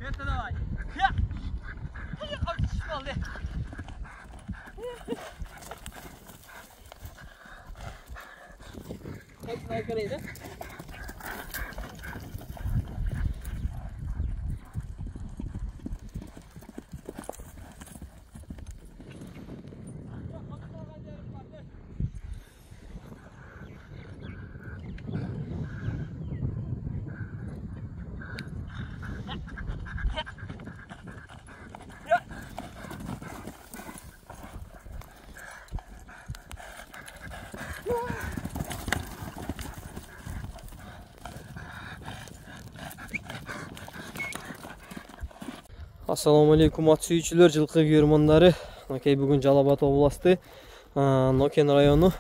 Это давай. Assalamu alaikum at sүйүүчүлөр, жылкы көрмөндөрү. Окей, бүгүн Жалал Абад областы Нокен району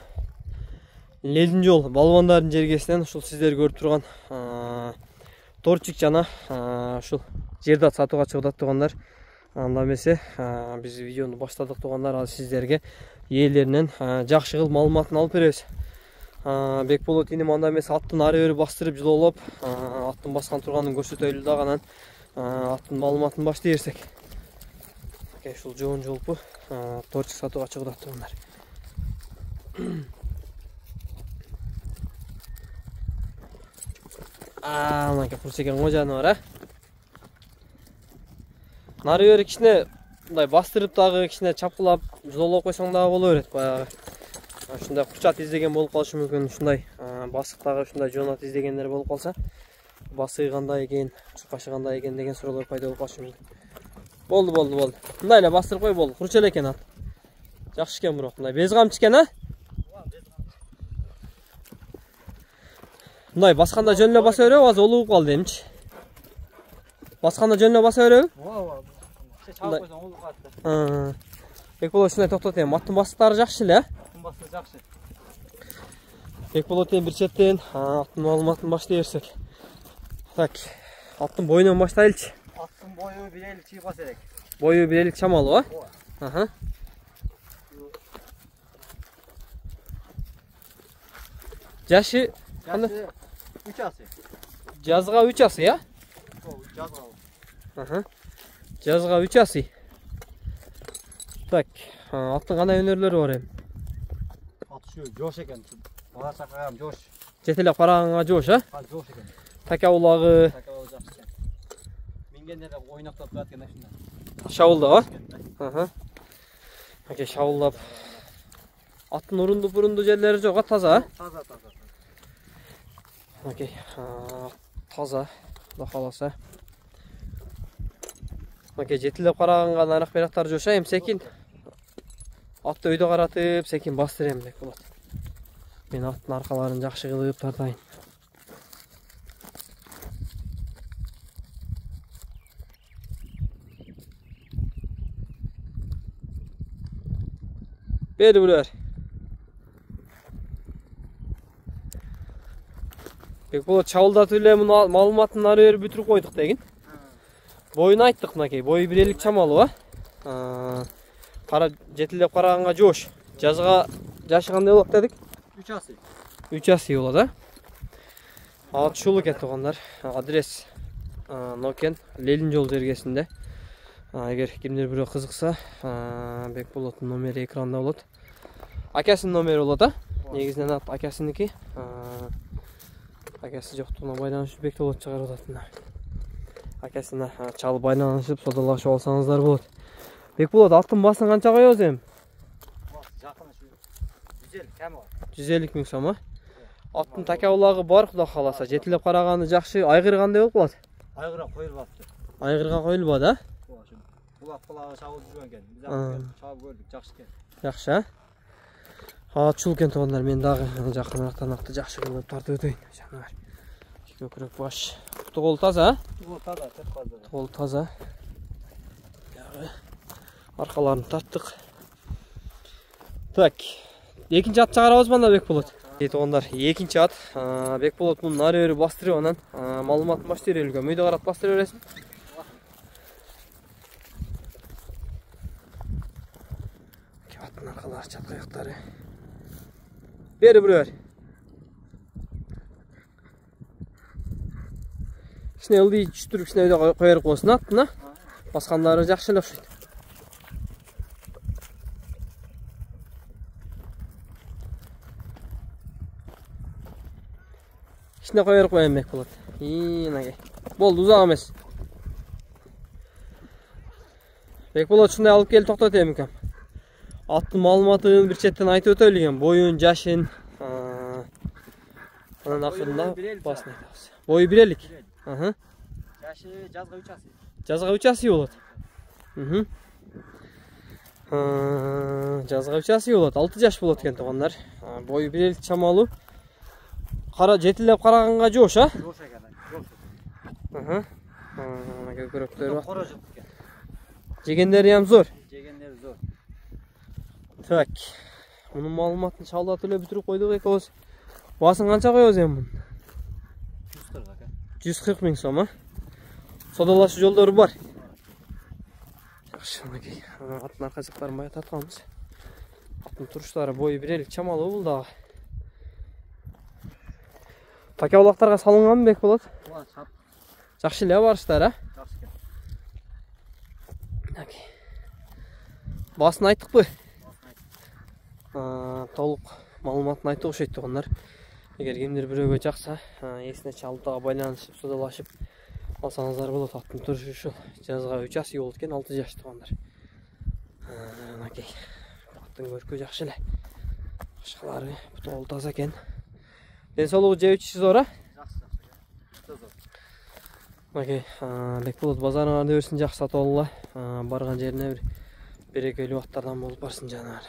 Лелин жол балбандардын жергесинен ушул сиздер көрүп турган торчик жана ушул жерди сатууга чыгып атат тугандар. Анда эмесе биз видеону баштадык тугандар, азыр сиздерге ээлеринен жакшы кылып маалыматын алып беребиз. Бекболот иним анда эмесе аттын ары бери бастырып жылоолоп, аттын баскан турганын көрсөтөлү дагы, анан аттын маалыматын баштай берсек. Окей, ушул жоон жолпу торчик сатууга чыгып атат тугандар. Мынакей курчекен кожаны бар, Нары бери кичине мындай бастырып дагы кичине чапкылап жылоолоп койсоң дагы боло берет. Баягы ушундай курчат издеген болуп калышы мүмкүн, ушундай басыктагы ушундай жоонат издегендер болуп калса, басыгы кандай экен, чукашы кандай экен деген суроолор пайда болуп калышы мүмкүн. Болду. Мындай эле бастырып кой, болду. Курч эле экен ат. Жакшы экен бирок, мындай без камчы экен, Мындай басканда жөн эле баса береби, азыр олугуп калды эмчи. Басканда жөн эле баса береби? Ооба. Чабып койсоң олугуп калат. Бекболот ушундай токтот эми. Аттын басыктары жакшы эле, Аттын басы жакшы. Бекболот эми бир четтен аттын маалыматын баштай берсек. Так, аттын боюнан баштайлычы. Аттын бою 1.50 чыгып керек. Бою 1.50 чамалуу, Ооба. Жашы кандай? 3 асы. Жазга 3 асы, я? Жазга. Жазга 3 асы. Так, аттын кандай өнөрлөрү бар эми? Ат şu жош экен. Бара чакагам жош. Жетелеп караганга жош, Жош экен. Така улагы. Така жакшы экен. Мингенде де ойноктоп турат экен ушунда. Шабылда, Окей, шабылдап. Аттын урунду жерлери жок, таза, Таза. Окей, таза, Кудай кааласа. Окей, жетелеп караганга нарак берактар жош, эми секин атты өйдө каратып, секин бастыр эмдек болот. Мен аттын аркаларын жакшы кылып тартайын. Beri bular. Бекболот чабылдатып эле муну маалыматын ары бери бүтүрүп койдук дегин. Боюну айттык мынакей. Бою 1.50 чамалуу, Кара жетилеп караганга жош. Жазга жашы кандай болот дедик? 3 асы. 3 асы болот, Ат ушул экен тугандар. Адрес Нокен Лелин жол жергесинде. Эгер кимдир бирөө кызыкса, Бекболоттун номери экранда болот. Акасынын номери болот, Негизинен ат акасыныкы. Акасы жоктугуна байланышып Бекболот чыгарып атат. Акасына чалып байланышып содалашып алсаңыздар болот. Бекболот, аттын басын канча коебуз эми? Жакын 150 кем бар. 150 миң сом, Аттын така улагы бар, Кудай кааласа. Жетилеп караганы жакшы. Айгыр кандай болуп калат? Айгырга коюлбаптыр. Айгырга коюлбады, Ооба, булак булагы чабылып жүргөн экен. Биз чабып көрдүк, жакшы экен. Жакшы, Ушул экен тугандар, мен дагы жакынырактан акты жакшы кылып тартып өтөйүн. Жанагар. Көкүрөк баш. Кол таза, Таза, таза. Кол таза. Аркаларын тарттык. Так, экинчи ат чыгарабызбы анда Бекболот? Тугандар, экинчи ат Бекболот мунун ары бери бастырып, анан маалыматын баштай берелгем. Өйдө карап бастыра бересиң. Аттын аркалары, чаткаяктары. Beri buraya ver. İçine ıldı düştürüp içine öyle koyarık olsun attın ha. Baskanları жақсы эле окшойт. İçine koyarık koymak болады. Инаге. Болды, uzak емес. Бекболот ушундай алып келип токтотем экен. Аттын маалыматын бир четтен айтып өтөлү экен. Боюн, жашын. Анан акырында басын айтабыз. Бою 1 элик. Yaşı жазга 3 асы. Жазга 3 асы болот. Жазга 3 асы болот. 6 жаш болот экен туугандар. Бою 1 элик чамалуу. Кара жетилеп караганга жоош, а? Жош экен. Көкүрөктөрү бар. Кора жылкы экен. Жегендери ham зор. Жегендери зор. Так. Мунун маалыматын шалдатып эле бүтүрүп койдук экөөбүз. Басын канча коебуз эми муну? 140 ака. 140 миң сом, а? Содалашуу жолдору бар. Жакшы, мынакей. Аттын арка жактарын бая татканбыз. Аттын туруштары бою 1 элик чамалуу бул дагы. Така улактарга салынган бек болот. Жакшы эле барыштар, а? Жакшы экен. Окей. Басын айттыкпы? Толук маалыматын айтып окшойт туугандар. Эгер кимдир бирөөгө жакса, эсине чалып дагы байланышып, содалашып алсаңыздар болот. Аттын турушу ушул. Жазга 3 асы болот экен, 6 жаш туугандар. Окей. Аттын көркү жакшы эле. Башкалары бутол таза экен. Ден соолугу жебичи зор, а? Жакшы. Окей. Бекболот базарыңарды берсин, жакшы сатып алгыла. Барган жерине бир берекелүү аттардан болуп барсын жанагы.